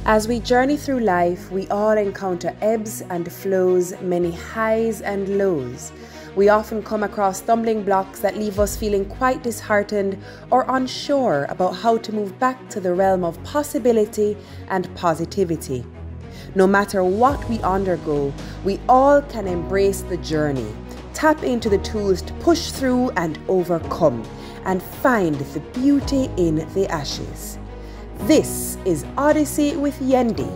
As we journey through life, we all encounter ebbs and flows, many highs and lows. We often come across stumbling blocks that leave us feeling quite disheartened or unsure about how to move back to the realm of possibility and positivity. No matter what we undergo, we all can embrace the journey, tap into the tools to push through and overcome, and find the beauty in the ashes. This is Odyssey with Yendi,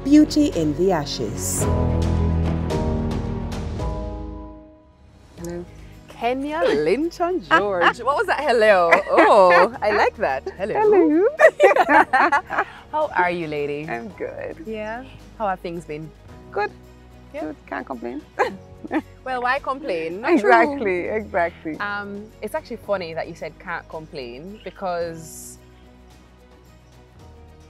Beauty in the Ashes. Hello. Keneea Linton-George. What was that? Hello. Oh, I like that. Hello. Hello. How are you, lady? I'm good. Yeah. How have things been? Good. Yeah. Good. Can't complain. Well, why complain? Not Exactly. true. Exactly. It's actually funny that you said can't complain, because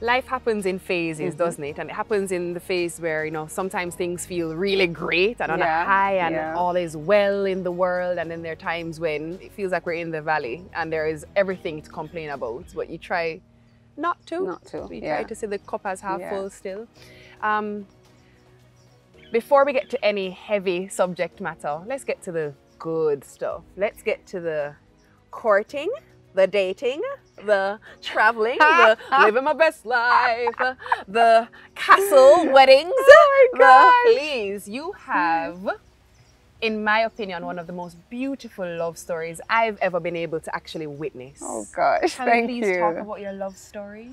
life happens in phases, doesn't it? And it happens in the phase where, you know, sometimes things feel really great and on a high and all is well in the world. And then there are times when it feels like we're in the valley and there is everything to complain about, but you try not to. Not to. You try to see the cup as half full still. Before we get to any heavy subject matter, let's get to the good stuff. Let's get to the courting, the dating, the traveling, the living my best life, the castle weddings. Oh my gosh. Please, you have, in my opinion, one of the most beautiful love stories I've ever been able to actually witness. Oh gosh, Can you please talk about your love story?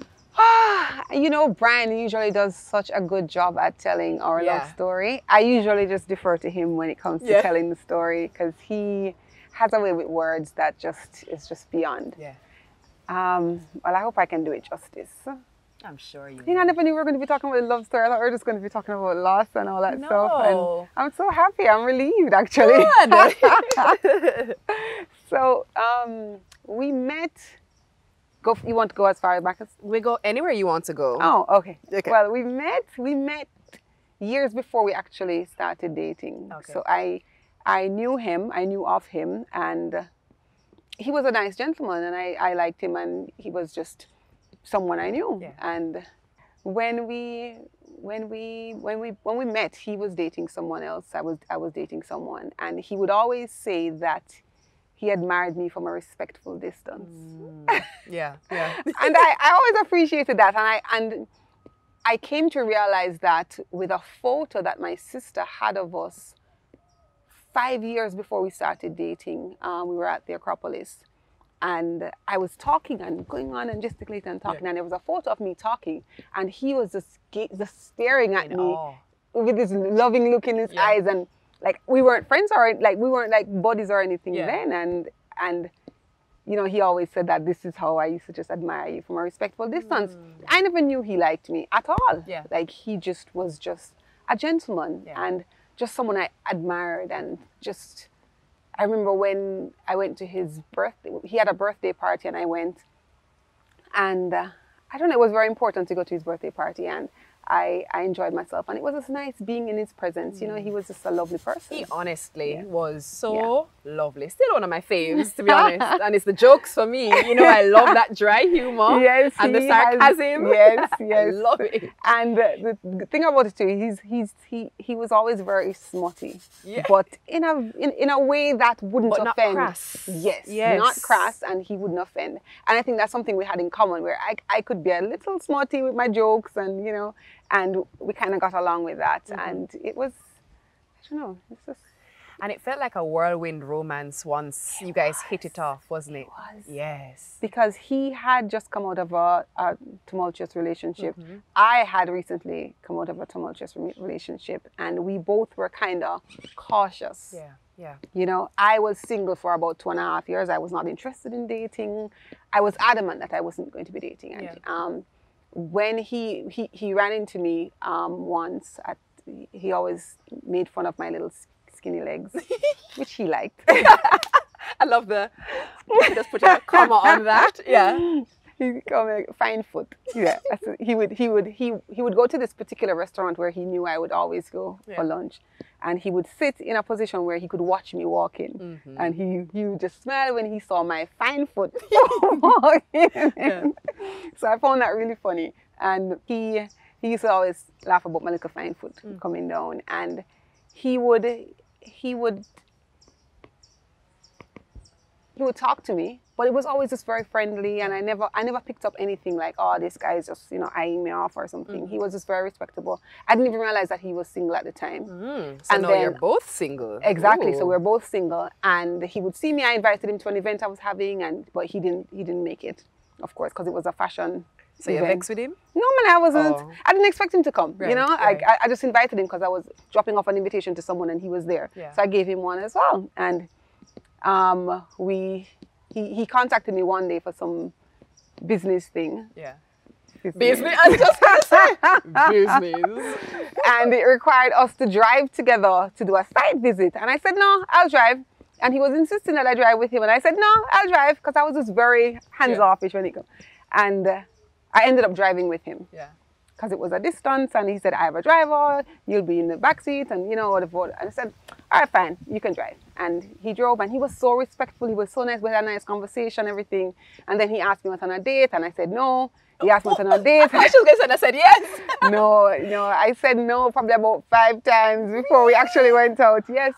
You know, Brian usually does such a good job at telling our love story. I usually just defer to him when it comes to telling the story, because he has a way with words that is just beyond. Yeah. Well, I hope I can do it justice. I'm sure you You know, I never knew we were going to be talking about a love story. I thought we were just going to be talking about loss and all that stuff. And I'm so happy. I'm relieved, actually. Good. So, we met. You want to go as far back as? We go anywhere you want to go. Oh, okay. Well, we met years before we actually started dating. Okay. So I knew him, I knew of him, and he was a nice gentleman, and I liked him, and he was just someone I knew. Yeah. And when we met, he was dating someone else. I was dating someone, and he would always say that he admired me from a respectful distance. Yeah, yeah. And I always appreciated that, and I came to realize that with a photo that my sister had of us 5 years before we started dating. We were at the Acropolis, and I was talking and going on and gesticulating and talking, and there was a photo of me talking, and he was just staring at me with this loving look in his eyes, and like we weren't friends or like we weren't like buddies or anything then, and you know, he always said that this is how I used to just admire you from a respectful distance. I never knew he liked me at all. Like he just was just a gentleman and just someone I admired. And just, I remember when I went to his birthday, he had a birthday party, and I went, and I don't know, it was very important to go to his birthday party, and I enjoyed myself, and it was just nice being in his presence. You know, he was just a lovely person. He honestly was so lovely. Still one of my faves, to be honest. And it's the jokes for me. You know, I love that dry humor and the sarcasm. Yes. I love it. And the thing about it too, he was always very smutty, but in a way that wouldn't offend. Not crass. Yes, not crass, and he wouldn't offend. And I think that's something we had in common, where I could be a little smutty with my jokes, and you know, and we kind of got along with that. And it was, I don't know, it's just. And it felt like a whirlwind romance once you guys hit it off, wasn't it? It was. Yes. Because he had just come out of a tumultuous relationship. I had recently come out of a tumultuous relationship, and we both were kind of cautious. Yeah. You know, I was single for about 2.5 years. I was not interested in dating. I was adamant that I wasn't going to be dating. And when he ran into me once, he always made fun of my little skinny legs, which he liked. I love just put a comma on that. Yeah. He called me like, fine foot. Yeah. He would go to this particular restaurant where he knew I would always go for lunch. And he would sit in a position where he could watch me walking. And he would just smile when he saw my fine foot walking. So I found that really funny. And he he used to always laugh about my little fine foot coming down, and he would talk to me, but it was always just very friendly, and I never picked up anything like, oh, this guy's just, you know, eyeing me off or something. He was just very respectable. I didn't even realize that he was single at the time. So now you're both single. Exactly. Ooh. So we're both single, and he would see me. I invited him to an event I was having, but he didn't make it, of course, because it was a fashion. So you're vexed with him? No, man, I wasn't. Oh. I didn't expect him to come. Right, you know, right. I just invited him because I was dropping off an invitation to someone, and he was there. Yeah. So I gave him one as well, and he contacted me one day for some business thing. Yeah. Business. I was just gonna say business. And it required us to drive together to do a site visit, and I said no, I'll drive. And he was insisting that I drive with him, and I said no, I'll drive, because I was just very hands-offish when it comes. And I ended up driving with him. Yeah. Because it was a distance, and he said, I have a driver, you'll be in the back seat, and you know, whatever. And I said, all right, fine, you can drive. And he drove, and he was so respectful, he was so nice, we had a nice conversation, everything. And then he asked me on a date, and I said no. He asked me on a date. I should guess, and I said yes. No, I said no probably about 5 times before we actually went out. Yes.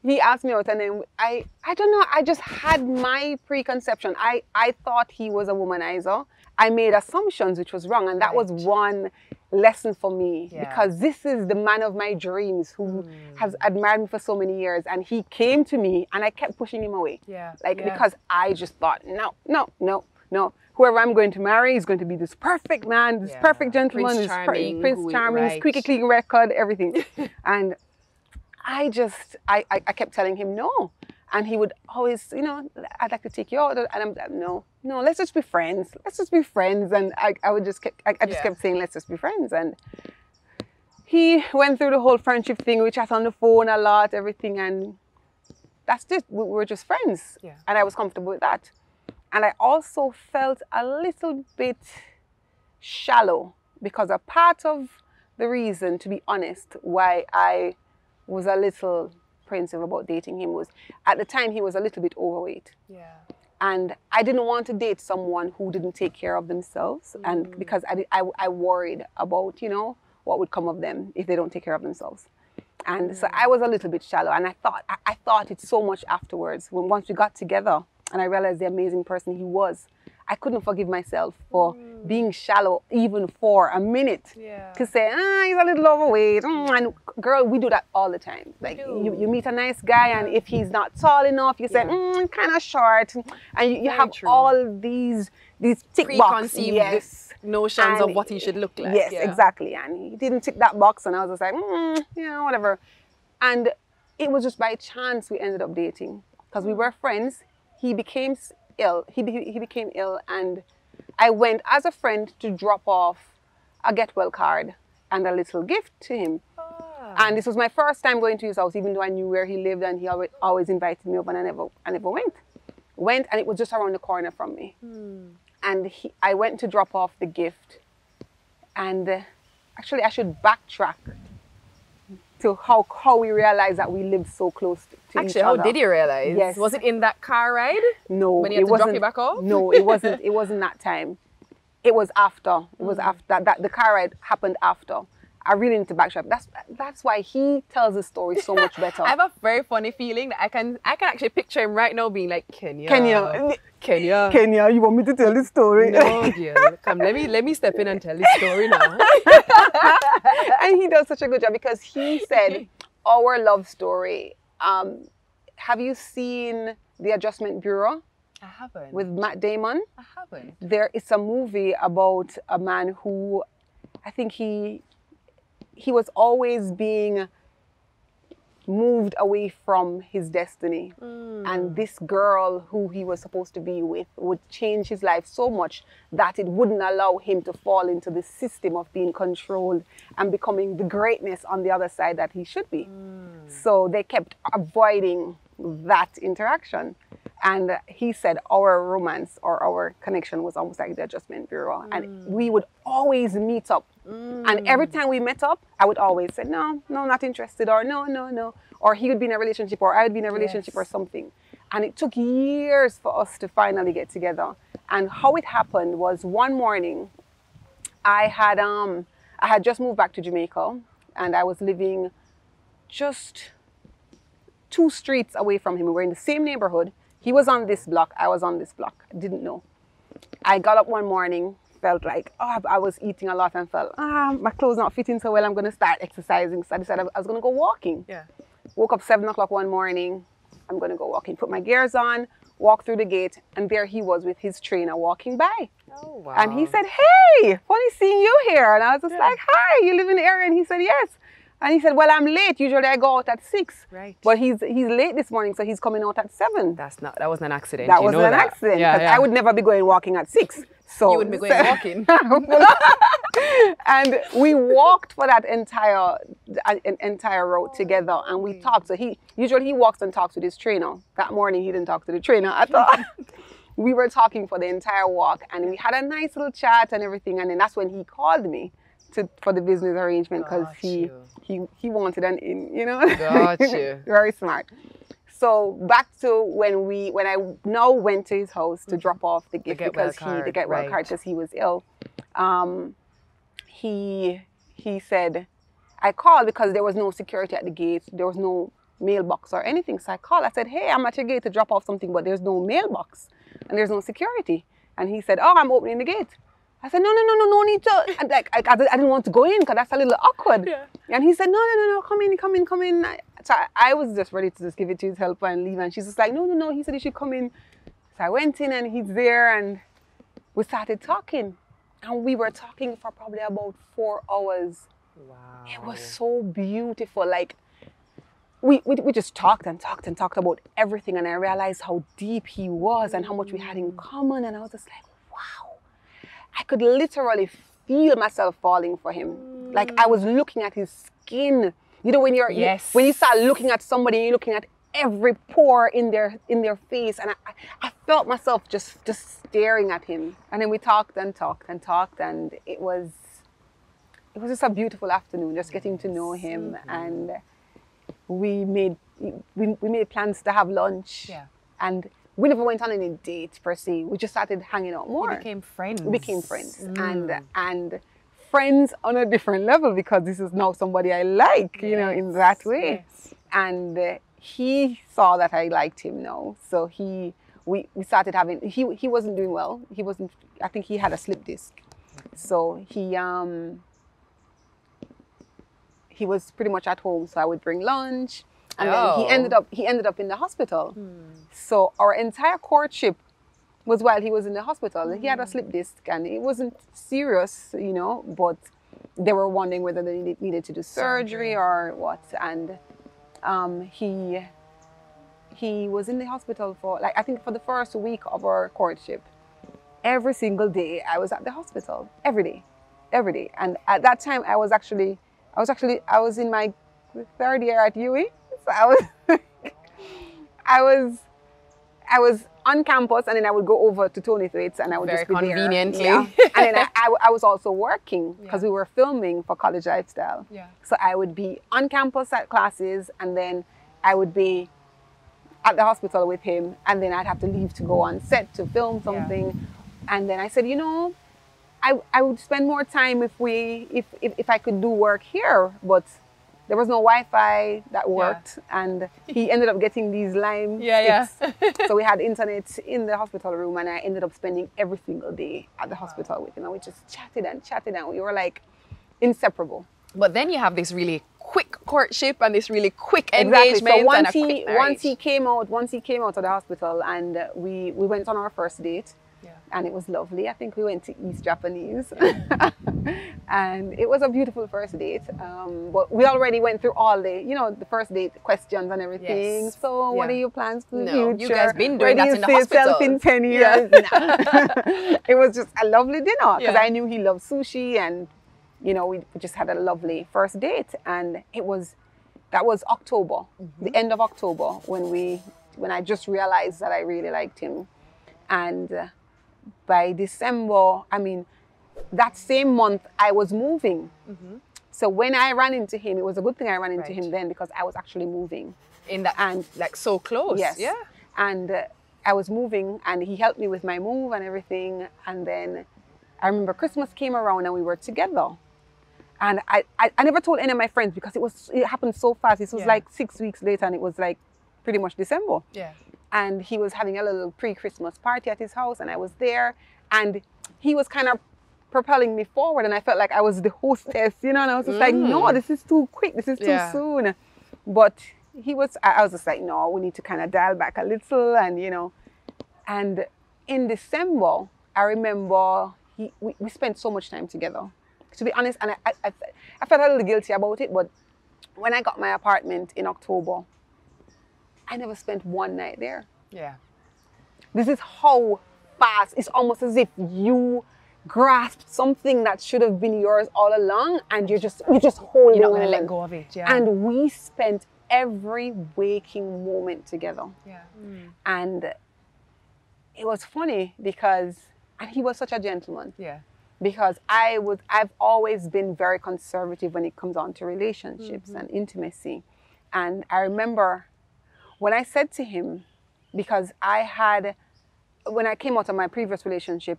He asked me out, and then I don't know, I just had my preconception. I thought he was a womanizer. I made assumptions, which was wrong, and that was one lesson for me, because this is the man of my dreams who has admired me for so many years, and he came to me, and I kept pushing him away. Because I just thought, no. Whoever I'm going to marry is going to be this perfect man, this perfect gentleman, Prince Charming, squeaky clean record, everything. And I kept telling him no. And he would always, you know, I'd like to take you out. And I'm like, no, let's just be friends. Let's just be friends. And I just kept saying, let's just be friends. And he went through the whole friendship thing. We chat on the phone a lot, everything. And that's it. We were just friends. Yeah. And I was comfortable with that. And I also felt a little bit shallow, because a part of the reason, to be honest, why I was a little apprehensive about dating him was, at the time, he was a little bit overweight. Yeah. And I didn't want to date someone who didn't take care of themselves. And because I worried about, you know, what would come of them if they don't take care of themselves. And so I was a little bit shallow, and I thought it so much afterwards. Once we got together and I realized the amazing person he was, I couldn't forgive myself for being shallow even for a minute. To say, he's a little overweight. And girl, we do that all the time. Like you meet a nice guy, and if he's not tall enough, you say, kind of short. And you have all these tick boxes. Notions of what he should look like. Yes, exactly. And he didn't tick that box, and I was just like, whatever. And it was just by chance we ended up dating, because we were friends. He became ill. He became ill, and I went as a friend to drop off a get well card and a little gift to him. And this was my first time going to his house, even though I knew where he lived, and he always invited me up, and I never went. And it was just around the corner from me. And I went to drop off the gift, and actually I should backtrack to how we realized that we lived so close to each other. Actually, how did you realize? Yes. Was it in that car ride? No. When you had to drop you back off? No, it wasn't. It wasn't that time. It was after. It was after that. The car ride happened after. I really need to backtrack. That's why he tells the story so much better. I have a very funny feeling that I can actually picture him right now being like, Keneea, you want me to tell the story? No, dear. Come, let me step in and tell the story now. And he does such a good job, because he said, our love story. Have you seen The Adjustment Bureau? I haven't. With Matt Damon? I haven't. It's a movie about a man who, I think he was always being moved away from his destiny. And this girl who he was supposed to be with would change his life so much that it wouldn't allow him to fall into the system of being controlled and becoming the greatness on the other side that he should be. So they kept avoiding that interaction. And he said our romance or our connection was almost like The Adjustment Bureau. And we would always meet up. And every time we met up, I would always say, no, not interested, or no. Or he would be in a relationship, or I would be in a relationship, or something. And it took years for us to finally get together. And how it happened was, one morning, I had a I had just moved back to Jamaica, and I was living just 2 streets away from him. We were in the same neighborhood. He was on this block, I was on this block. I didn't know. I got up one morning, felt like, I was eating a lot and felt, my clothes not fitting so well, I'm going to start exercising. So I decided I was going to go walking. Yeah. Woke up 7 o'clock one morning, I'm going to go walking. Put my gears on, walk through the gate, and there he was with his trainer walking by. Oh, wow. And he said, hey, funny seeing you here. And I was just like, hi, you live in the area? And he said, yes. And he said, well, I'm late. Usually I go out at 6. Right. But he's late this morning, so he's coming out at 7. That wasn't an accident. That wasn't an accident. Because I would never be going walking at 6. So you wouldn't be going walking. And we walked for that entire road together, and we talked. So usually he walks and talks with his trainer. That morning he didn't talk to the trainer at all. We were talking for the entire walk, and we had a nice little chat and everything. And then that's when he called me for the business arrangement, because he wanted an in, you know. Got you. Very smart. So back to when I now went to his house to drop off the gift, because the get well card, because he was ill. He said, I called because there was no security at the gate. There was no mailbox or anything. So I called. I said, hey, I'm at your gate to drop off something, but there's no mailbox and there's no security. And he said, oh, I'm opening the gate. I said, no need to. And I didn't want to go in because that's a little awkward. Yeah. And he said, no, come in. So I was just ready to just give it to his helper and leave. And she's just like, no. He said he should come in. So I went in, and he's there, and we started talking. And we were talking for probably about 4 hours. Wow. It was so beautiful. Like, we just talked about everything. And I realized how deep he was and how much we had in common. And I was just like, wow. I could literally feel myself falling for him. Like, I was looking at his skin. You know, when when you start looking at somebody, you're looking at every pore in their face, and I felt myself just staring at him. And then we talked, and it was just a beautiful afternoon, just getting to know him. And we made plans to have lunch. Yeah. And we never went on any date per se. We just started hanging out more. We became friends. And friends on a different level, because this is now somebody I like, you know, in that way. Yes. And he saw that I liked him now. So we started having, he wasn't doing well. I think he had a slip disc. So he was pretty much at home. So I would bring lunch. And then he ended up in the hospital. So our entire courtship was while he was in the hospital. He had a slip disc, and it wasn't serious, you know, but they were wondering whether they needed to do surgery or what. And he was in the hospital for, like, I think for the first week of our courtship. Every single day I was at the hospital, every day. And at that time I was in my 3rd year at UE. So I was on campus, and then I would go over to Tony Thwaites, and I would just be conveniently. There. Yeah. And then I was also working, because we were filming for College Lifestyle. Yeah. So I would be on campus at classes, and then I would be at the hospital with him, and then I'd have to leave to go on set to film something. Yeah. And then I said, you know, I would spend more time if I could do work here, but there was no Wi-Fi that worked, and he ended up getting these Lime sticks. So we had internet in the hospital room, and I ended up spending every single day at the hospital with him. And we just chatted, and we were like inseparable. But then you have this really quick courtship and this really quick engagement. So once he came out of the hospital, and we went on our first date. And it was lovely. I think we went to East Japanese. And it was a beautiful first date. But we already went through all the first date questions and everything. Yes. So what are your plans for the future? You guys been doing that in the hospital. Where do you see yourself in 10 years? Yeah. It was just a lovely dinner, because I knew he loved sushi, and you know, we just had a lovely first date. And that was October, the end of October, when I just realized that I really liked him. And by December, I mean, that same month I was moving. So when I ran into him, it was a good thing I ran into him then, because I was actually moving. And like so close. Yes. Yeah. And I was moving, and he helped me with my move and everything. And then I remember Christmas came around, and we were together. And I never told any of my friends because it happened so fast. This was like 6 weeks later, and it was like pretty much December. Yeah. And he was having a little pre-Christmas party at his house, and I was there, and he was kind of propelling me forward, and I felt like I was the hostess, you know, and I was just like, no, this is too quick, this is too soon. But I was just like, no, we need to kind of dial back a little, and you know. And in December, I remember we spent so much time together, to be honest, and I felt a little guilty about it, but when I got my apartment in October, I never spent one night there. Yeah. This is how fast, it's almost as if you grasped something that should have been yours all along, and you're just holding on. You're not going to let go of it, yeah. And we spent every waking moment together. Yeah. And it was funny because, and he was such a gentleman. Yeah. Because I've always been very conservative when it comes on to relationships and intimacy. And I remember when I said to him, because when I came out of my previous relationship,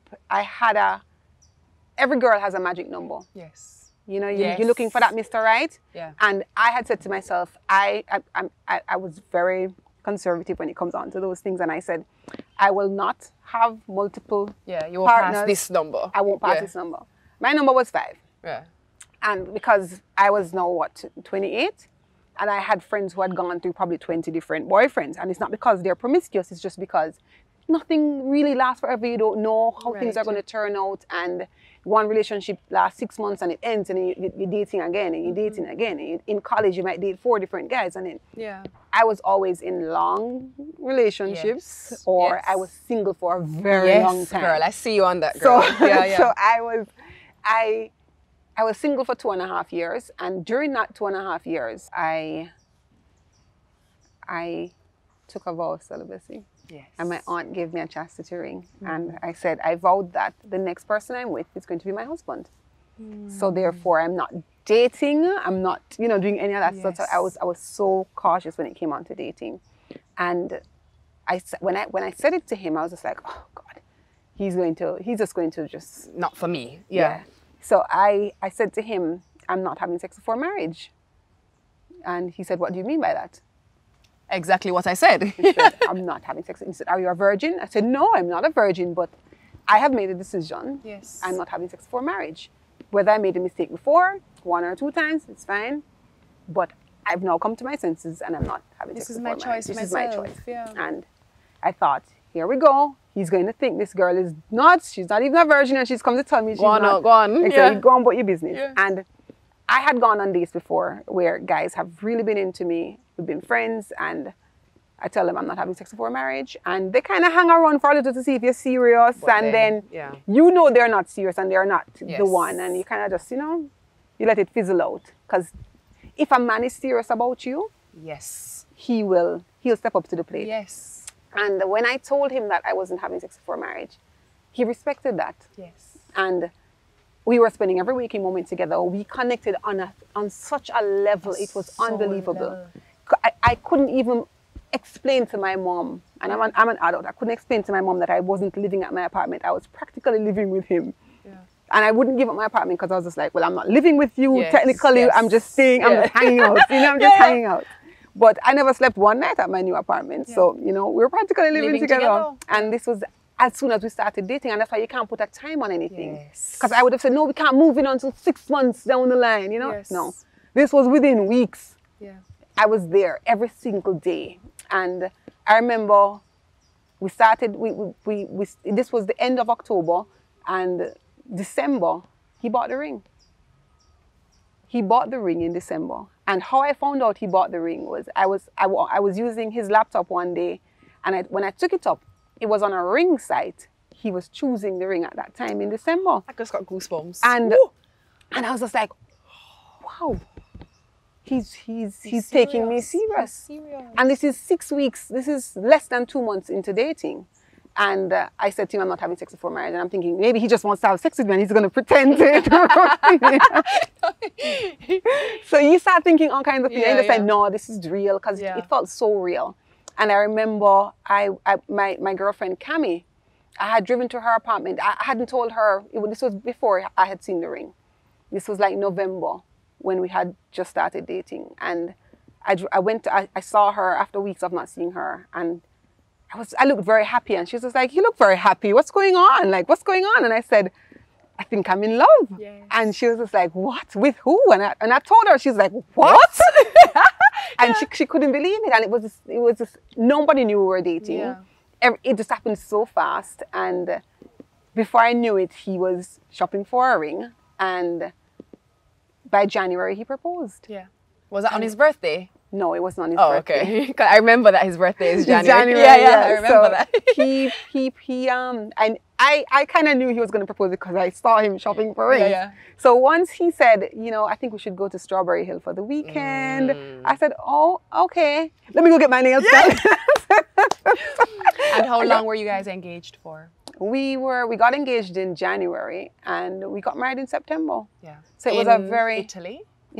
every girl has a magic number. Yes. You know, you're looking for that Mr. Right. Yeah. And I had said to myself, I was very conservative when it comes on to those things. And I said, I will not have multiple you won't partners. pass this number. I won't pass this number. My number was 5. Yeah. And because I was now, 28? And I had friends who had gone through probably 20 different boyfriends. And it's not because they're promiscuous, it's just because nothing really lasts forever. You don't know how things are going to turn out. And one relationship lasts 6 months and it ends, and you're dating again, and you're dating again. And in college, you might date 4 different guys. And then I was always in long relationships, or I was single for a very long time. Girl, I see you on that, girl. So I was single for 2.5 years, and during that 2.5 years, I took a vow of celibacy. Yes. And my aunt gave me a chastity ring, and I said, I vowed that the next person I'm with is going to be my husband. So therefore, I'm not dating. I'm not, doing any of that stuff. So I was so cautious when it came on to dating, and when I said it to him, I was just like, oh God, he's just going to not for me. Yeah. So I said to him, I'm not having sex before marriage. And he said, what do you mean by that? Exactly what I said. He said, I'm not having sex. He said, are you a virgin? I said, no, I'm not a virgin, but I have made a decision. Yes. I'm not having sex before marriage. Whether I made a mistake before, 1 or 2 times, it's fine. But I've now come to my senses, and I'm not having sex before marriage. This is my choice. Yeah. And I thought, here we go. He's going to think this girl is nuts. She's not even a virgin, and she's come to tell me she's not. Go on. Exactly. Go on about your business. Yeah. And I had gone on dates before where guys have really been into me. We've been friends, and I tell them I'm not having sex before marriage, and they kind of hang around for a little to see if you're serious, then they're not serious and they're not the one, and you kind of just, you let it fizzle out. Because if a man is serious about you, he'll step up to the plate. Yes. And when I told him that I wasn't having sex before marriage, he respected that. Yes. And we were spending every waking moment together. We connected on such a level. It was unbelievable. I couldn't even explain to my mom, and I'm an adult, I couldn't explain to my mom that I wasn't living at my apartment. I was practically living with him. Yeah. And I wouldn't give up my apartment because I was just like, well, I'm not living with you. Technically, I'm just staying, I'm just hanging out. I'm just hanging out. But I never slept one night at my new apartment. So, we were practically living together. And this was as soon as we started dating. And that's why you can't put a time on anything. Because I would have said, no, we can't move in until 6 months down the line, No. This was within weeks. Yeah. I was there every single day. And I remember we started, this was the end of October, and December, he bought the ring. He bought the ring in December. And how I found out he bought the ring was I was using his laptop one day, and when I took it up, it was on a ring site. He was choosing the ring at that time in December. I just got goosebumps. And I was just like, wow. He's taking me serious. And this is 6 weeks. This is less than 2 months into dating. And I said to him, I'm not having sex before marriage. And I'm thinking, maybe he just wants to have sex with me and he's going to pretend to. So you start thinking all kinds of things. And I said, no, this is real, because it felt so real. And I remember my girlfriend, Cami, I had driven to her apartment. I hadn't told her, this was before I had seen the ring. This was like November when we had just started dating. And I saw her after weeks of not seeing her, and I looked very happy, and she was like, "You look very happy. What's going on? Like, what's going on?" And I said, "I think I'm in love." Yes. And she was just like, "What? With who?" And I told her. She's like, "What?" And she couldn't believe it. And it was just nobody knew we were dating. Yeah. It just happened so fast. And before I knew it, he was shopping for a ring, and by January he proposed. Yeah. Was that on his birthday? No, it wasn't on his Oh, birthday. okay. 'Cause I remember that his birthday is January. January, Yeah, I remember so that. And I kind of knew he was going to propose because I saw him shopping for rings. Yeah. So once he said, I think we should go to Strawberry Hill for the weekend, I said, "Oh, okay. Let me go get my nails done." And how long were you guys engaged for? We got engaged in January, and we got married in September. Yeah. So it was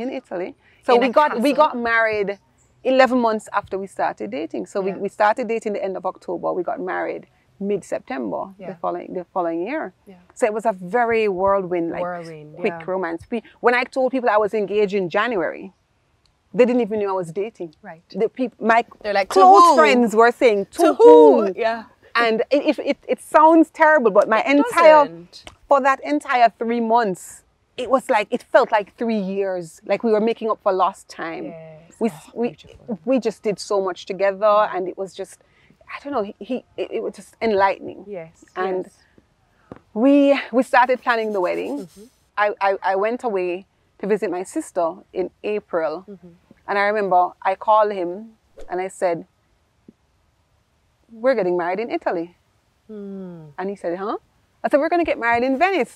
in Italy. So we got married 11 months after we started dating. So we started dating the end of October. We got married mid-September the following year. Yeah. So it was a very whirlwind, quick romance. When I told people I was engaged in January, they didn't even know I was dating. Right. They're like, close friends were saying, to who? Yeah. And it sounds terrible, but for that entire 3 months, it felt like 3 years, like we were making up for lost time. Yes. We just did so much together, and it was just, I don't know, it was just enlightening. Yes. And we started planning the wedding. Mm-hmm. I went away to visit my sister in April, and I remember I called him and I said, "We're getting married in Italy." And he said, "Huh?" I said, "We're going to get married in Venice."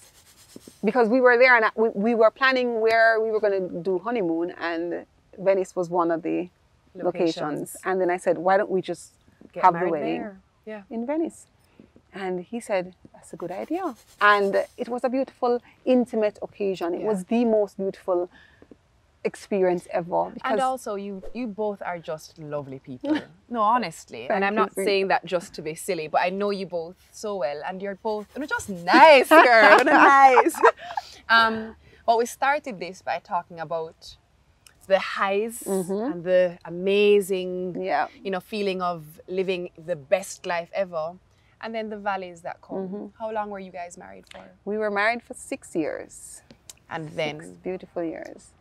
Because we were there, and we were planning where we were going to do honeymoon, and Venice was one of the locations. And then I said, "Why don't we just have the wedding in Venice?" And he said, "That's a good idea." And it was a beautiful, intimate occasion. It was the most beautiful experience ever. And also, you both are just lovely people. No, honestly. And I'm not saying that just to be silly, but I know you both so well, and you're both just nice, girl. Nice. But we started this by talking about the highs and the amazing, feeling of living the best life ever, and then the valleys that come. How long were you guys married for? We were married for 6 years. And then 6 beautiful years.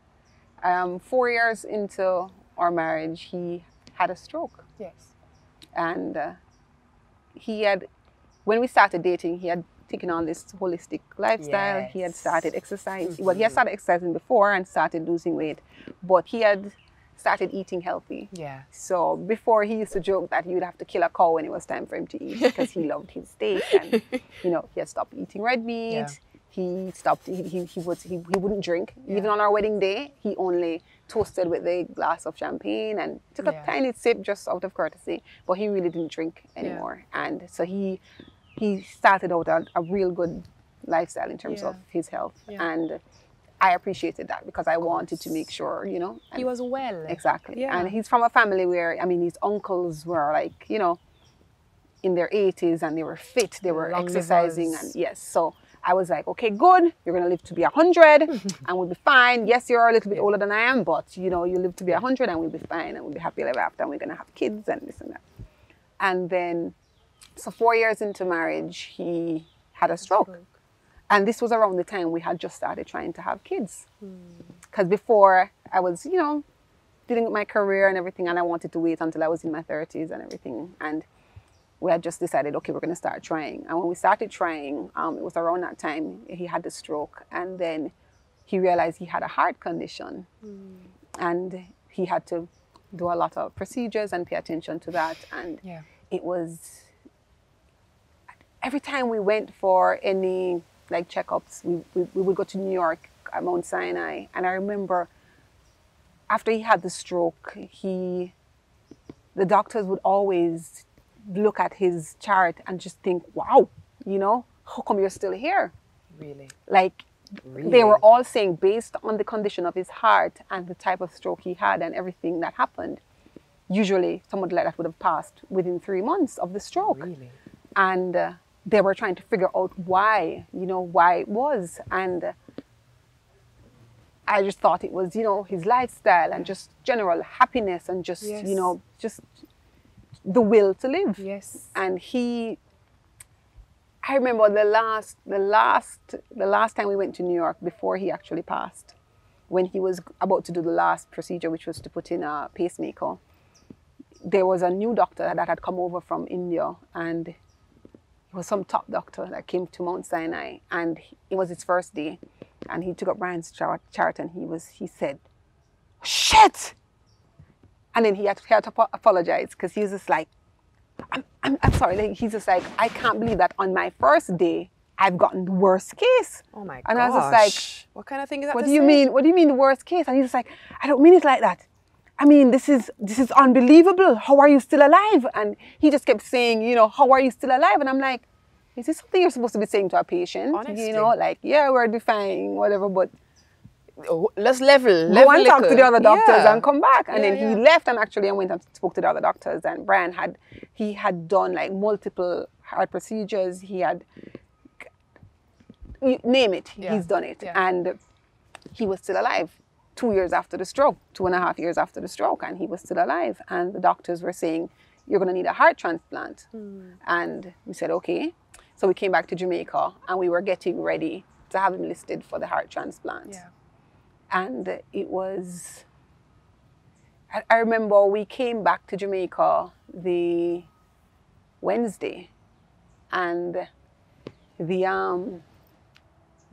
4 years into our marriage, he had a stroke. Yes. And when we started dating, he had taken on this holistic lifestyle. Yes. He had started exercising. Well, he had started exercising before and started losing weight, but he had started eating healthy. Yeah. So before, he used to joke that he would have to kill a cow when it was time for him to eat because he loved his steak, and he had stopped eating red meat. Yeah. He stopped. He wouldn't drink. Yeah. Even on our wedding day, he only toasted with a glass of champagne and took a tiny sip just out of courtesy. But he really didn't drink anymore. Yeah. And so he started out a real good lifestyle in terms of his health. Yeah. And I appreciated that because I wanted to make sure, he was well. Exactly. Yeah. And he's from a family where, his uncles were like, in their 80s, and they were fit. They were exercising. And yes, so I was like, okay, good. You're going to live to be 100 and we'll be fine. Yes, you're a little bit older than I am, but, you live to be 100 and we'll be fine and we'll be happy ever after, and we're going to have kids and this and that. And then, so 4 years into marriage, he had a stroke. And this was around the time we had just started trying to have kids. Because before, I was, dealing with my career and everything, and I wanted to wait until I was in my 30s and everything. And we had just decided, okay, we're going to start trying. And when we started trying, it was around that time he had the stroke. And then he realized he had a heart condition. And he had to do a lot of procedures and pay attention to that. And it was, every time we went for any checkups, we would go to New York at Mount Sinai. And I remember after he had the stroke, the doctors would always look at his chart and just think, wow, how come you're still here? Really? Really? They were all saying, based on the condition of his heart and the type of stroke he had and everything that happened, usually someone like that would have passed within 3 months of the stroke. Really? And they were trying to figure out why it was. And I just thought it was, you know, his lifestyle and just general happiness and just, you know, just the will to live. Yes. And I remember the last time we went to New York before he actually passed, when he was about to do the last procedure, which was to put in a pacemaker. There was a new doctor that had come over from India, and it was some top doctor that came to Mount Sinai, and it was his first day, and he took up Brian's chart and he said, "Shit!" And then he had to apologize because he was just like, I'm sorry. Like, he's just like, I can't believe that on my first day I've gotten the worst case. Oh my gosh. And I was just like, what kind of thing is that? What do you mean? What do you mean the worst case? And he's just like, I don't mean it like that. I mean, this is unbelievable. How are you still alive? And he just kept saying, you know, how are you still alive? And I'm like, is this something you're supposed to be saying to a patient? Honestly. You know, like, yeah, we're defying whatever, but let's level go and talk to the other doctors and come back. And then he left, and actually I went and spoke to the other doctors, and Brian had done like multiple heart procedures. He had, you name it, he's done it. And he was still alive 2 years after the stroke, 2.5 years after the stroke, and he was still alive. And the doctors were saying, you're going to need a heart transplant. And we said, okay. So we came back to Jamaica, and we were getting ready to have him listed for the heart transplant. And it was, I remember we came back to Jamaica the Wednesday, and the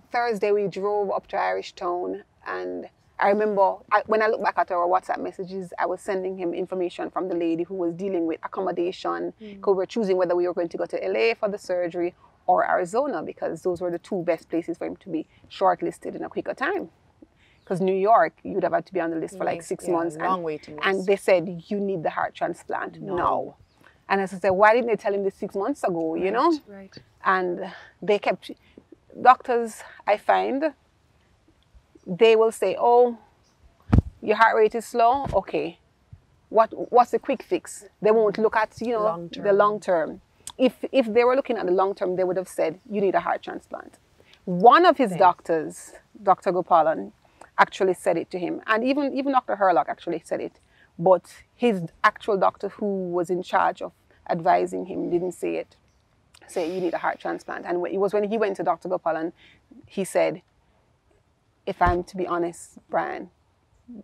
Thursday we drove up to Irish Town, and I remember when I look back at our WhatsApp messages, I was sending him information from the lady who was dealing with accommodation, because we were choosing whether we were going to go to LA for the surgery or Arizona, because those were the two best places for him to be shortlisted in a quicker time. Because New York, you'd have had to be on the list for like 6 months. Long waiting list. And they said, you need the heart transplant now. And I said, why didn't they tell him this 6 months ago, you know? Right. And they kept, doctors, I find, they will say, oh, your heart rate is slow? Okay. What's the quick fix? They won't look at, you know, the long term. If they were looking at the long term, they would have said, you need a heart transplant. One of his doctors, Dr. Gopalan, actually said it to him. And even Dr. Herlock actually said it. But his actual doctor who was in charge of advising him didn't say it. Say, you need a heart transplant. And it was when he went to Dr. Gopalan, he said, if I'm to be honest, Brian,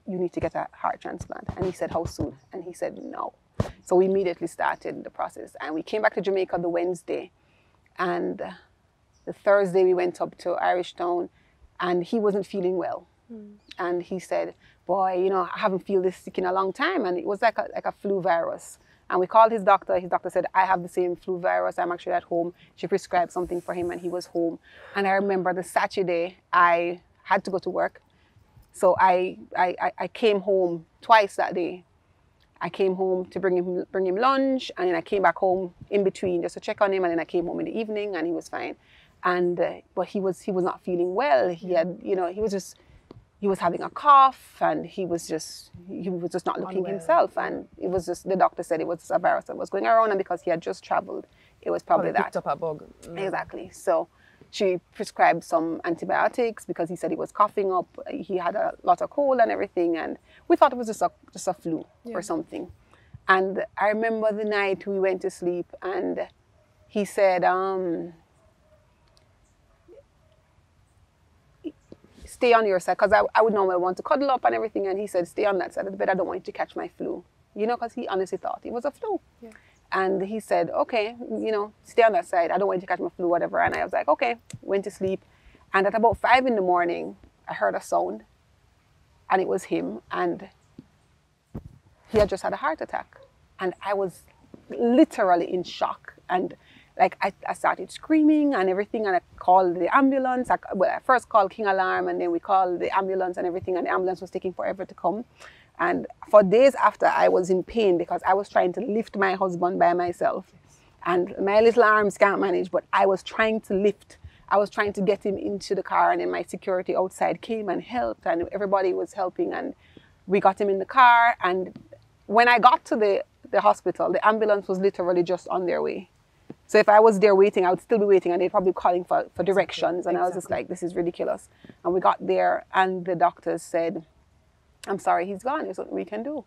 you need to get a heart transplant. And he said, how soon? And he said, no. So we immediately started the process. And we came back to Jamaica the Wednesday. And the Thursday we went up to Irish Town, and he wasn't feeling well. And he said, boy, you know, I haven't felt this sick in a long time. And it was like a flu virus. And we called his doctor. His doctor said, I have the same flu virus. I'm actually at home. She prescribed something for him, and he was home. And I remember the Saturday, I had to go to work. So I came home twice that day. I came home to bring him lunch, and then I came back home in between just to check on him, and then I came home in the evening, and he was fine. And but he was not feeling well. He had, you know, he was having a cough, and he was just not looking himself. And it was just, the doctor said it was a virus that was going around, and because he had just traveled, it was probably that. Picked up a bug. Exactly. So she prescribed some antibiotics because he said he was coughing up. He had a lot of cold and everything, and we thought it was just a flu or something. And I remember the night we went to sleep, and he said, stay on your side, because I would normally want to cuddle up and everything, and he said, stay on that side of the bed. I don't want you to catch my flu, you know, because he honestly thought it was a flu. And he said, okay, you know, stay on that side. I don't want you to catch my flu, whatever. And I was like, okay, went to sleep. And at about 5 in the morning, I heard a sound, and it was him, and he had just had a heart attack. And I was literally in shock. And like, I started screaming and everything, and I called the ambulance. I first called King Alarm, and then we called the ambulance and everything, and the ambulance was taking forever to come. And for days after, I was in pain because I was trying to lift my husband by myself. And my little arms can't manage, but I was trying to lift. I was trying to get him into the car, and then my security outside came and helped, and everybody was helping, and we got him in the car. And when I got to the hospital, the ambulance was literally just on their way. So if I was there waiting, I would still be waiting, and they'd probably be calling for directions. And I was just like, this is ridiculous. And we got there, and the doctors said, I'm sorry, he's gone. There's nothing we can do.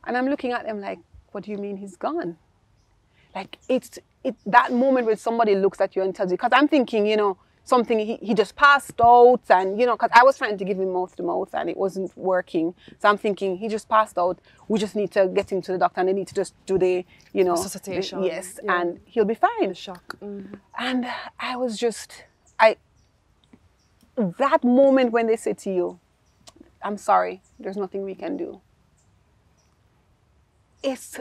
And I'm looking at them like, what do you mean he's gone? Like, it's that moment when somebody looks at you and tells you, because I'm thinking, you know, something, he just passed out, and, you know, because I was trying to give him mouth to mouth and it wasn't working. So I'm thinking, he just passed out. We just need to get him to the doctor, and they need to just do the, you know, resuscitation. Yes, yeah. And he'll be fine. The shock. Mm-hmm. And I was just, that moment when they say to you, I'm sorry, there's nothing we can do. It's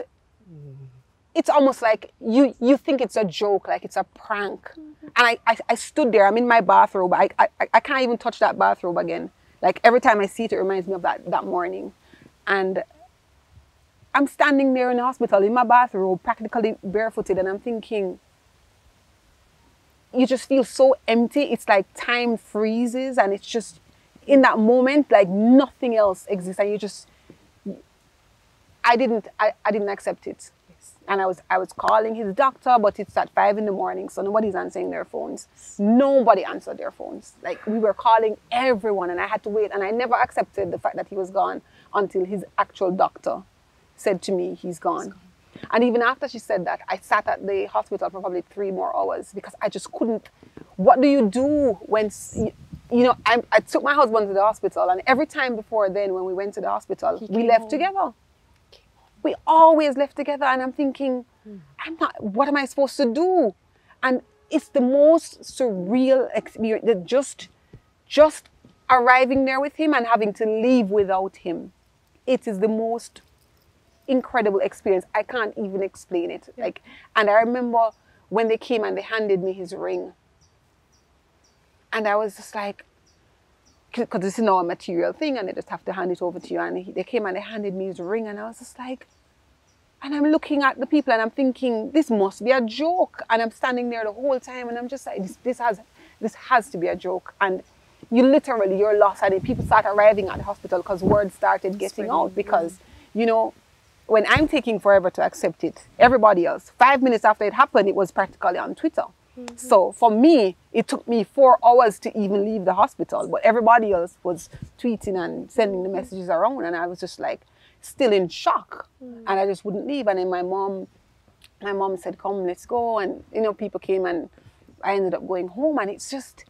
almost like you think it's a joke, like it's a prank. And I stood there, I'm in my bathrobe. I can't even touch that bathrobe again. Like every time I see it, it reminds me of that morning. And I'm standing there in the hospital in my bathrobe, practically barefooted, and I'm thinking, you just feel so empty. It's like time freezes, and it's just, in that moment, like nothing else exists. And you just, I didn't accept it. And I was calling his doctor, but it's at 5 in the morning, so nobody's answering their phones. Nobody answered their phones. Like, we were calling everyone, and I had to wait. And I never accepted the fact that he was gone until his actual doctor said to me, he's gone. And even after she said that, I sat at the hospital for probably 3 more hours because I just couldn't. What do you do when, you know, I took my husband to the hospital, and every time before then when we went to the hospital, we left together. We always left together, and I'm thinking, what am I supposed to do? And it's the most surreal experience, that just arriving there with him and having to leave without him. It is the most incredible experience. I can't even explain it. Like, and I remember when they came and they handed me his ring, and I was just like, because this is not a material thing, and they just have to hand it over to you. And they came and they handed me his ring, and I was just like, and I'm looking at the people, and I'm thinking, this must be a joke. And I'm standing there the whole time, and I'm just like, this has to be a joke. And you're lost. And people start arriving at the hospital because word started getting out. Because, you know, when I'm taking forever to accept it, everybody else, 5 minutes after it happened, it was practically on Twitter. So for me, it took me 4 hours to even leave the hospital, but everybody else was tweeting and sending the messages around, and I was just like still in shock, and I just wouldn't leave. And then my mom said, come, let's go. And, you know, people came, and I ended up going home. And it's just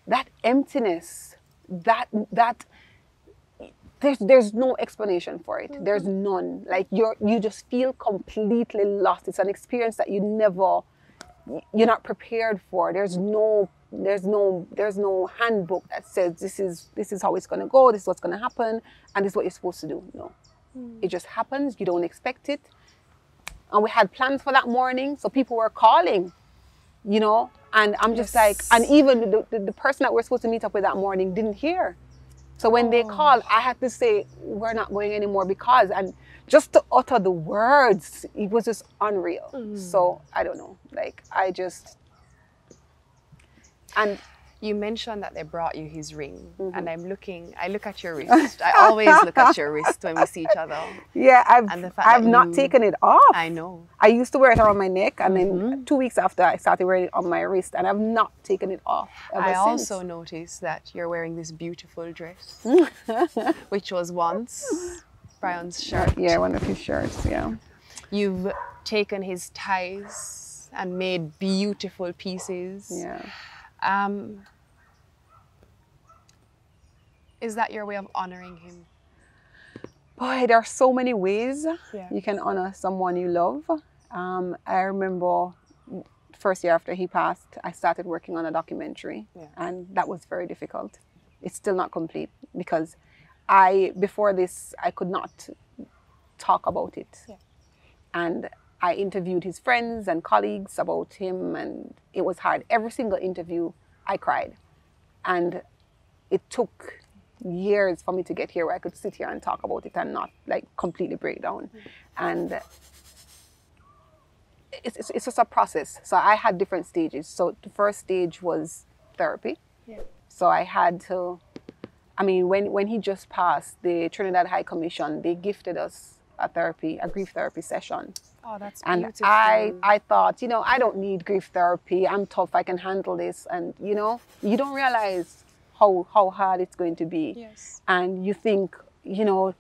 that emptiness, that there's no explanation for it. There's none. Like, you just feel completely lost. It's an experience that you're not prepared for. There's no handbook that says this is how it's going to go, this is what's going to happen, and this is what you're supposed to do. No. It just happens. You don't expect it. And we had plans for that morning, so people were calling, you know, and I'm just like, and even the person that we're supposed to meet up with that morning didn't hear. So when they called, I had to say, we're not going anymore because, and just to utter the words, it was just unreal. So I don't know, like, and you mentioned that they brought you his ring, and I look at your wrist. I always look at your wrist when we see each other. Yeah, I've not taken it off. I know. I used to wear it around my neck, and then 2 weeks after, I started wearing it on my wrist, and I've not taken it off ever since. Also noticed that you're wearing this beautiful dress, which was once Brian's shirt. Yeah, one of his shirts, yeah. You've taken his ties and made beautiful pieces. Yeah. Is that your way of honoring him? Boy, there are so many ways you can honor someone you love. I remember first year after he passed, I started working on a documentary, and that was very difficult. It's still not complete because before this, I could not talk about it. Yeah. And I interviewed his friends and colleagues about him, and it was hard. Every single interview, I cried. And it took years for me to get here where I could sit here and talk about it and not like completely break down. And it's just a process. So I had different stages. So the first stage was therapy. Yeah. So I had to, I mean, when he just passed, the Trinidad High Commission, they gifted us a grief therapy session Oh, that's and beautiful. I thought, you know, I don't need grief therapy. I'm tough. I can handle this. And, you know, you don't realize how hard it's going to be. Yes. And you think, you know,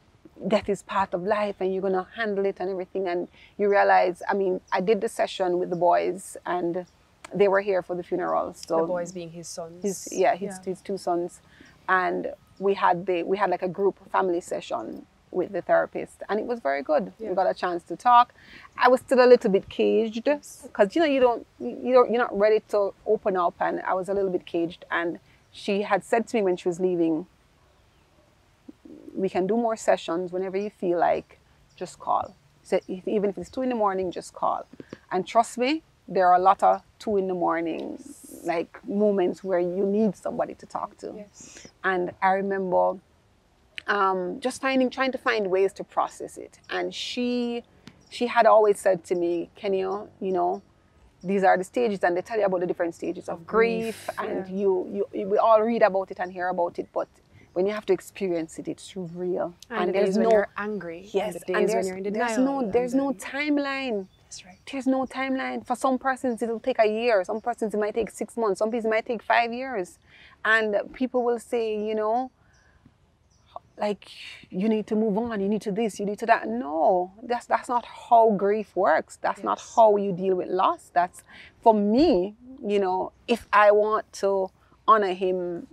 death is part of life and you're going to handle it and everything. And you realize, I mean, I did the session with the boys and they were here for the funeral. So the boys being his sons. His two sons. And we had like a group family session with the therapist, and it was very good. We got a chance to talk. I was still a little bit caged because you know you're not ready to open up, and I was a little bit caged. And she had said to me when she was leaving, we can do more sessions whenever you feel like, just call. So even if it's 2 in the morning, just call. And trust me, there are a lot of 2 in the morning like moments where you need somebody to talk to. Yes. And I remember just trying to find ways to process it. And she had always said to me, Keneea, you know, these are the stages, and they tell you about the different stages of grief. And we all read about it and hear about it, but when you have to experience it, it's real. And there's no, when you're angry. Yes, and the days when you're in denial. There's no timeline. That's right. There's no timeline. For some persons, it'll take a year. Some persons, it might take 6 months. Some people, it might take 5 years. And people will say, you know, like, you need to move on. You need to this, you need to that. No, that's not how grief works. That's not how you deal with loss. That's, for me, you know, if I want to honor him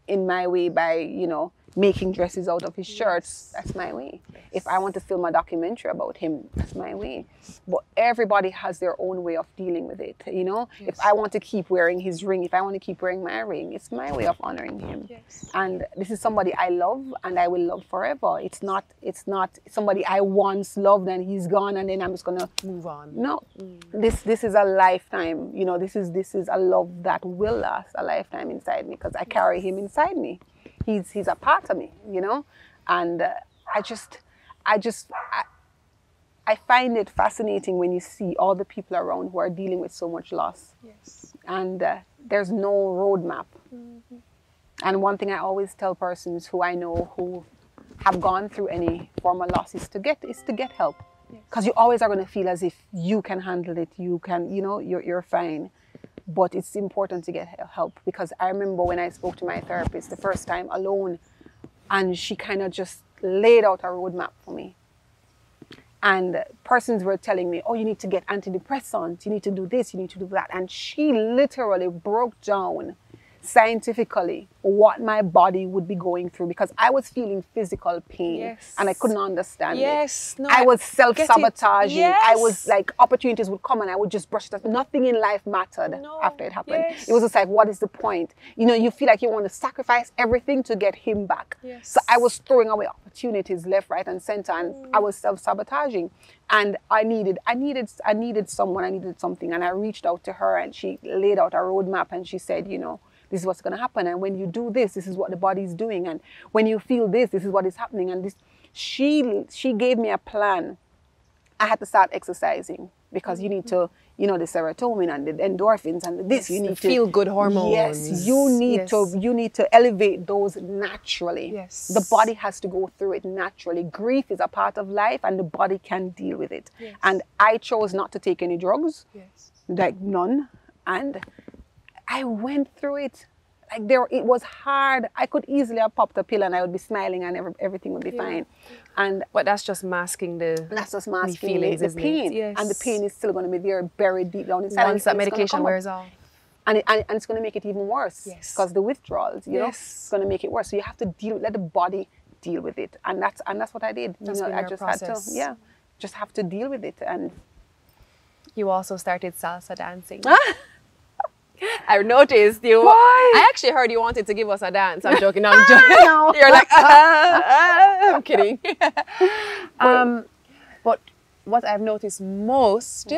in my way by, you know, making dresses out of his shirts, that's my way. If I want to film a documentary about him, that's my way. But everybody has their own way of dealing with it, you know? If I want to keep wearing his ring, if I want to keep wearing my ring, it's my way of honoring him. And this is somebody I love and I will love forever. It's not somebody I once loved and he's gone and then I'm just gonna move on. No. This is a lifetime, you know, this is a love that will last a lifetime inside me because I carry him inside me. He's a part of me, you know, and I find it fascinating when you see all the people around who are dealing with so much loss. Yes. And there's no roadmap. Mm-hmm. And one thing I always tell persons who I know who have gone through any form of loss is to get help, because you always are going to feel as if you can handle it. You can, you know, you're fine. But it's important to get help, because I remember when I spoke to my therapist the first time alone, and she kind of just laid out a roadmap for me. And persons were telling me, oh, you need to get antidepressants, you need to do this, you need to do that. And she literally broke down scientifically what my body would be going through, because I was feeling physical pain and I couldn't understand it. No, I was self-sabotaging. I was like, opportunities would come and I would just brush it off. Nothing in life mattered after it happened. It was just like, what is the point? You know, you feel like you want to sacrifice everything to get him back. So I was throwing away opportunities left, right, and center, and I was self-sabotaging. And I needed someone, I needed something, and I reached out to her and she laid out a roadmap and she said, you know, this is what's going to happen, and when you do this, this is what the body is doing, and when you feel this, this is what is happening. And this, she gave me a plan. I had to start exercising, because you need to, you know, the serotonin and the endorphins and this, you need to feel good hormones. Yes, you need to elevate those naturally. The body has to go through it naturally. Grief is a part of life, and the body can deal with it. And I chose not to take any drugs, like none, and I went through it. Like it was hard. I could easily have popped a pill and I would be smiling and everything would be fine. But that's just masking the feelings, the pain. And the pain is still going to be there, buried deep down inside. Once that medication wears off. And it's going to make it even worse. Because the withdrawals, you know, it's going to make it worse. So you have to let the body deal with it. And that's what I did. That's, you know, I just had to, just have to deal with it. And you also started salsa dancing. I noticed you. Why? I actually heard you wanted to give us a dance. I'm joking. No, I'm joking. No. You're like, I'm kidding. But what I've noticed most,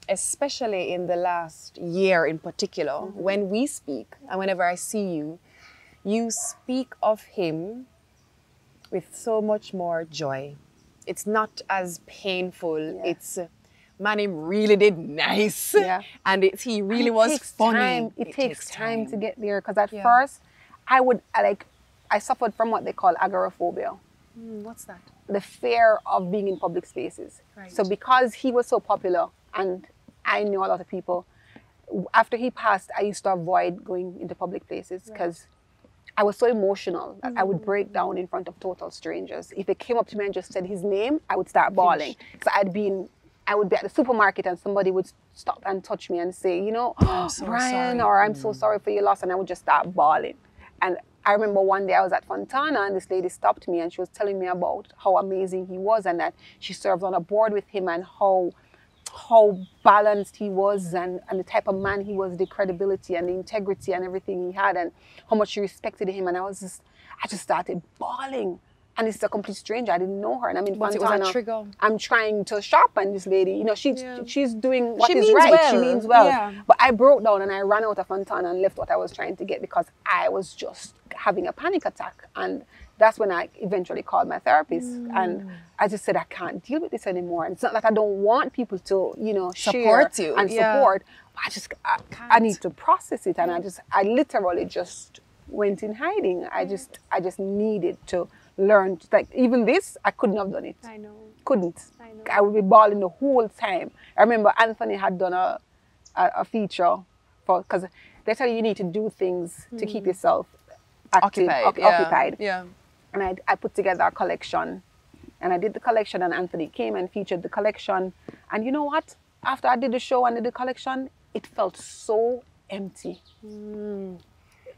especially in the last year in particular, when we speak and whenever I see you, you speak of him with so much more joy. It's not as painful. It's... man, he really did nice. And he really was funny. It takes time to get there, because at first I suffered from what they call agoraphobia. What's that? The fear of being in public spaces. Right. So because he was so popular, and I knew a lot of people, after he passed, I used to avoid going into public places because I was so emotional that I would break down in front of total strangers. If they came up to me and just said his name, I would start bawling. So I would be at the supermarket and somebody would stop and touch me and say, you know, so Brian, sorry. or I'm so sorry for your loss, and I would just start bawling. And I remember one day I was at Fontana and this lady stopped me and she was telling me about how amazing he was and that she served on a board with him and how balanced he was and the type of man he was, the credibility and the integrity and everything he had and how much she respected him. And I just started bawling. And it's a complete stranger. I didn't know her. And I'm in Fontana. It was a trigger. I'm trying to shop and this lady, you know, she's doing what she is means right. Well. She means well. Yeah. But I broke down and I ran out of Fontana and left what I was trying to get because I was just having a panic attack. And that's when I eventually called my therapist. And I just said, I can't deal with this anymore. And it's not that I don't want people to, you know, support share you and support. But I need to process it. And I literally just went in hiding. I just needed to learn. Like even this, I couldn't have done it. I know. Couldn't. I know. I would be bawling the whole time. I remember Anthony had done a feature because they tell you need to do things to keep yourself active, occupied. Yeah. And I put together a collection and I did the collection and Anthony came and featured the collection. And you know what? After I did the show and did the collection, it felt so empty.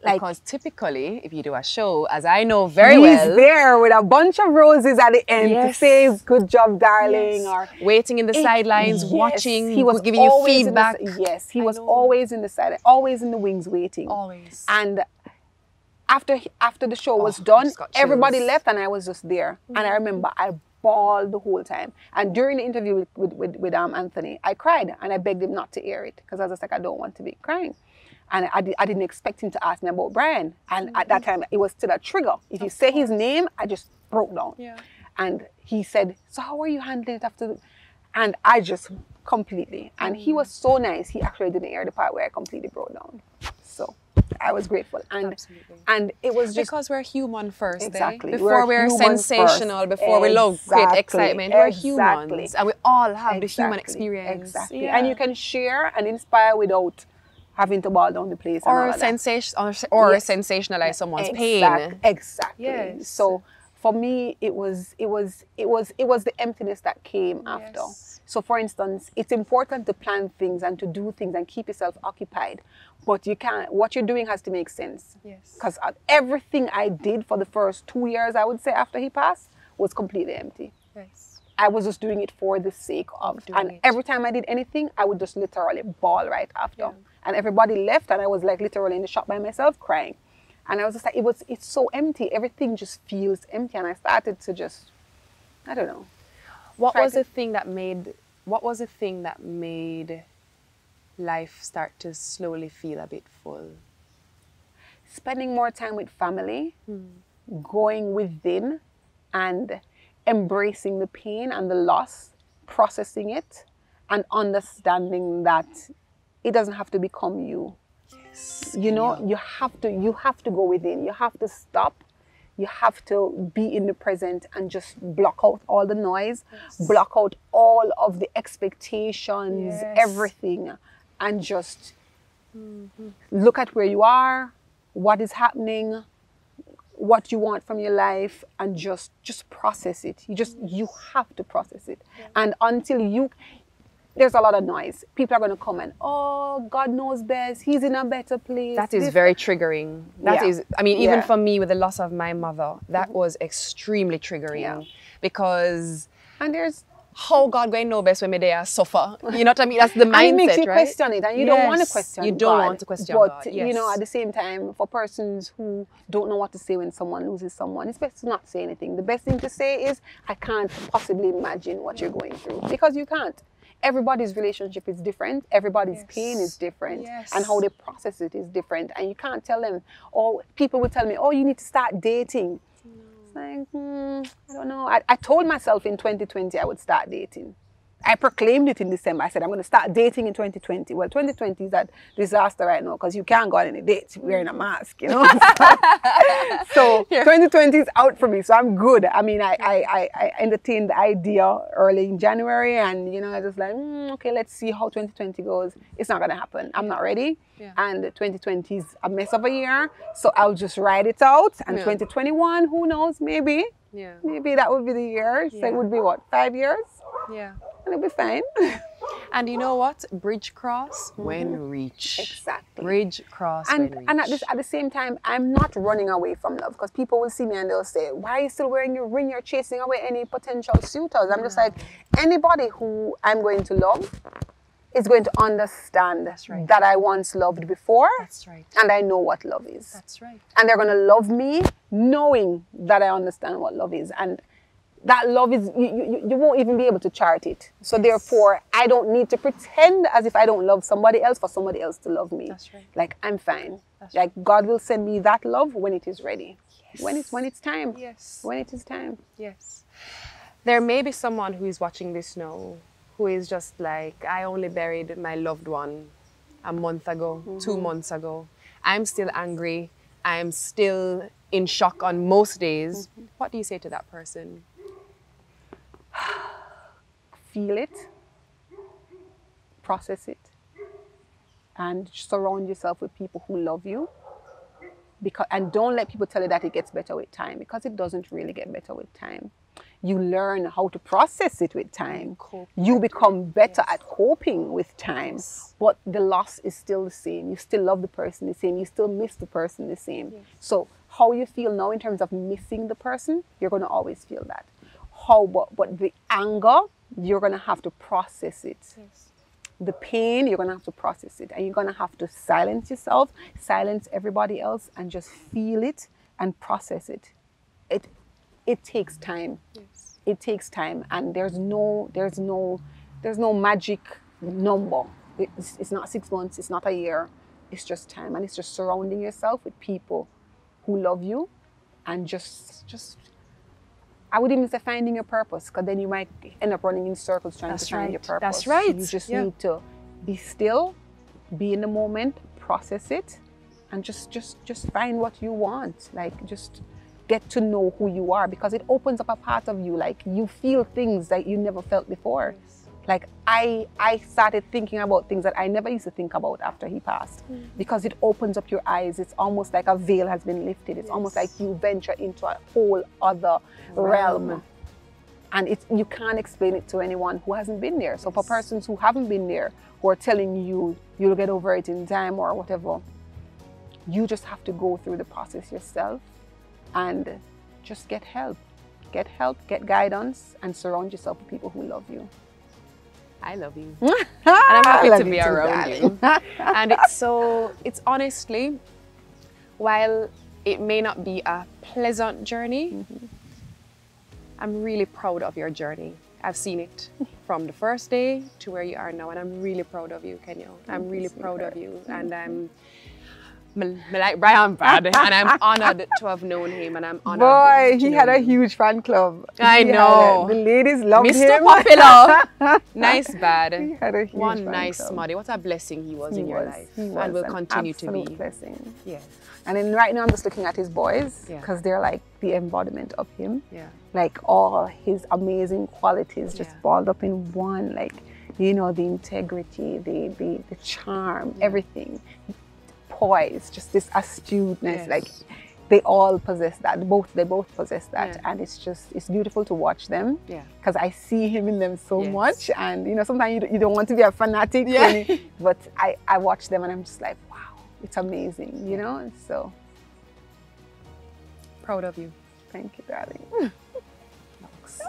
Like, because typically, if you do a show, as I know very well, he's there with a bunch of roses at the end to say, good job, darling. Yes. Or waiting in the sidelines, watching, he was giving you feedback. He was always in the side, always in the wings waiting. Always. And after the show was done, everybody left and I was just there. And I remember I bawled the whole time. And during the interview with Anthony, I cried and I begged him not to air it because I was just like, I don't want to be crying. And I didn't expect him to ask me about Brian. And at that time, it was still a trigger. If you say his name, I just broke down. Yeah. And he said, so how are you handling it after? And I just completely. And he was so nice. He actually didn't air the part where I completely broke down. So I was grateful. And it was just... Because we're human first, exactly. Before we're sensational, first. Before we love great excitement, we're humans. And we all have the human experience. Exactly. Yeah. And you can share and inspire without having to bawl down the place or sensationalize someone's pain. Exactly. Yes. So for me, it was the emptiness that came after. So for instance, it's important to plan things and to do things and keep yourself occupied, but what you're doing has to make sense. Yes. Because everything I did for the first 2 years, I would say after he passed, was completely empty. Yes. I was just doing it for the sake of doing it. Every time I did anything, I would just literally bawl right after. Yeah. And everybody left and I was like literally in the shop by myself crying. And I was just like, it's so empty. Everything just feels empty. And I started to just, I don't know. What was the thing that made life start to slowly feel a bit full? Spending more time with family, going within and embracing the pain and the loss, processing it and understanding that it doesn't have to become you. Yes. You know, you have to go within. You have to stop. You have to be in the present and just block out all the noise, block out all of the expectations, everything, and just look at where you are, what is happening, what you want from your life, and just process it. You have to process it. And until there's a lot of noise. People are going to come and, oh, God knows best. He's in a better place. That is very triggering. That is, I mean, even for me with the loss of my mother, that was extremely triggering because... And there's... How God going to know best when me there suffer? You know what I mean? That's the mindset, and it makes you question it, and you don't want to question You don't want to question God. But, you know, at the same time, for persons who don't know what to say when someone loses someone, it's best to not say anything. The best thing to say is, I can't possibly imagine what you're going through. Because you can't. Everybody's relationship is different. Everybody's pain is different. And how they process it is different. And you can't tell them, or people will tell me, oh, you need to start dating. It's like, I don't know. I told myself in 2020 I would start dating. I proclaimed it in December. I said, I'm going to start dating in 2020. Well, 2020 is a disaster right now because you can't go on any dates wearing a mask, you know. So 2020 is out for me. So I'm good. I mean, I entertained the idea early in January and, you know, I just like, okay, let's see how 2020 goes. It's not going to happen. I'm not ready. And 2020 is a mess of a year. So I'll just ride it out. And 2021, who knows, maybe. Maybe that would be the year. So it would be what, 5 years? Yeah. And it'll be fine. And you know what? Bridge cross when reach. Exactly. Bridge cross when reach. And at the same time, I'm not running away from love because people will see me and they'll say, why are you still wearing your ring? You're chasing away any potential suitors. I'm just like, anybody who I'm going to love is going to understand that I once loved before. That's right. And I know what love is. That's right. And they're going to love me knowing that I understand what love is. And that love is, you won't even be able to chart it. So therefore, I don't need to pretend as if I don't love somebody else for somebody else to love me. That's right. Like, I'm fine. That's like, God will send me that love when it is ready. Yes. When it's time. Yes. When it is time. Yes. There may be someone who is watching this now who is just like, I only buried my loved one a month ago, 2 months ago. I'm still angry. I'm still in shock on most days. What do you say to that person? Feel it, process it, and surround yourself with people who love you. And don't let people tell you that it gets better with time, because it doesn't really get better with time. You learn how to process it with time. You become better at coping with time, but the loss is still the same. You still love the person the same. You still miss the person the same. So how you feel now in terms of missing the person, you're going to always feel that. But the anger, you're going to have to process it. The pain, you're going to have to process it. And you're going to have to silence yourself, silence everybody else, and just feel it and process it. It takes time. It takes time. And there's no magic number. It's not 6 months, it's not a year. It's just time. And it's just surrounding yourself with people who love you, and just I would even say finding your purpose, because then you might end up running in circles trying to find your purpose. That's right. You just need to be still, be in the moment, process it, and just find what you want. Like, just get to know who you are, because it opens up a part of you. Like, you feel things that you never felt before. Like, I started thinking about things that I never used to think about after he passed, because it opens up your eyes. It's almost like a veil has been lifted. It's almost like you venture into a whole other realm. And you can't explain it to anyone who hasn't been there. So for persons who haven't been there, who are telling you you'll get over it in time or whatever, you just have to go through the process yourself and just get help. Get help, get guidance, and surround yourself with people who love you. I love you. And I'm happy to be around you. And it's honestly, while it may not be a pleasant journey, I'm really proud of your journey. I've seen it from the first day to where you are now, and I'm really proud of you, Keneea. I'm really proud of you, and I'm like Brian Bad, and I'm honored to have known him, and I'm honored. Boy, he had a huge fan club. I know. The ladies loved him. Mr. Popular. Nice Bad. He had a huge One nice smarty. What a blessing he was in your life. And will continue to be. Blessing. Yes. And then right now I'm just looking at his boys, because they're like the embodiment of him. Yeah. Like, all his amazing qualities just balled up in one. Like, you know, the integrity, the charm, everything. Poise, just this astuteness, like they all possess that. They both possess that, and it's beautiful to watch them. Because I see him in them so much, and you know, sometimes you don't want to be a fanatic, but I watch them and I'm just like, wow, it's amazing, you know. And so proud of you. Thank you, darling. Thanks.